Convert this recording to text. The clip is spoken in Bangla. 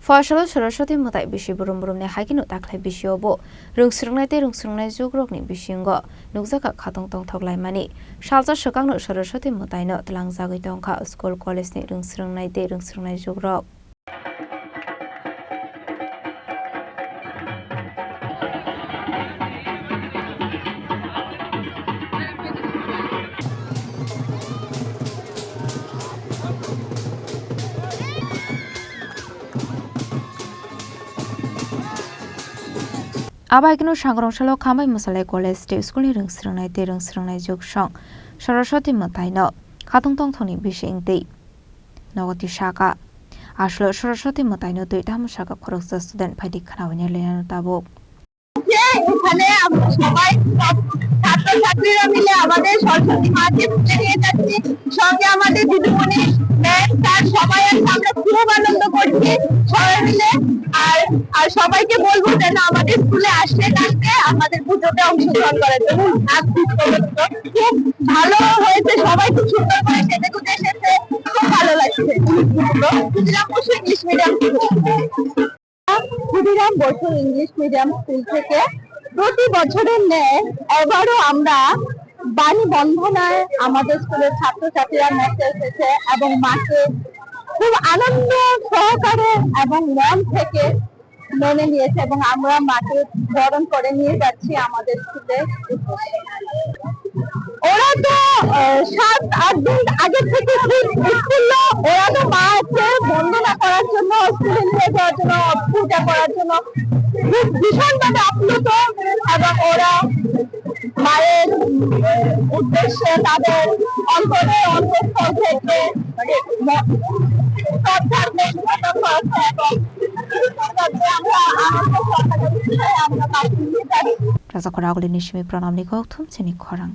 Fashalo Saraswati Mutai Bishi Burum Haikino Taklai Bishiobo, Rungsrungnai Zugrokni Bishingo, Nuzaka Katong Tong Toglai Mani, Shalza Shakano Saraswati Mutaino, Langzagitonka, School College Rungsrungnai Zugrok. Abagino Shangronsalo Kamai Musale College School Rungsrungnai Jugsong, Saraswati Mutaino, Katong Tong Bishing Day. Nogati Shaka Ashlo Saraswati Mutaino to Tamushaka Korosa student Padi Kanawin Leano Tabo. এখানে আমরা সবাই ছাত্রছাত্রীরা মিলে আমাদের সরস্বতী মাকে পুজো দিয়ে যাচ্ছি সঙ্গে আমাদের দিদিমণি ম্যাম স্যার সবাই আমরা খুব আনন্দ করছি সবাই মিলে আর সবাইকে বলবো যেন আমাদের স্কুলে আসলে কালকে আমাদের পুজোতে অংশগ্রহণ করার জন্য খুব ভালো হয়েছে সবাই খুব সুন্দর করে সেজে গুজে এসেছে খুব ভালো লাগছে Khudiram Bose English medium Khudiram Bose English medium school থেকে প্রতি বছরের ন্যায় এবারও আমরা বাণী বন্ধনায় আমাদের স্কুলের ছাত্রছাত্রীরা নাচতে এসেছে এবং মাকে খুব আনন্দ সহকারে এবং মন থেকে মেনে নিয়েছে এবং আমরা মাকে বরণ করে নিয়ে যাচ্ছি আমাদের স্কুলে। ওরা তো 7-8 দিন আগে থেকে ওরা তো মাকে বন্দনা করার জন্য স্কুলে নিয়ে যাওয়ার জন্য পূজা করার জন্য ভীষণভাবে আপ্লুত এবং ওরা মায়ের উদ্দেশ্যে তাদের অন্তঃস্থল থেকে Raza Koragli Nishimi Pranam Nikok Tum Chini Korang.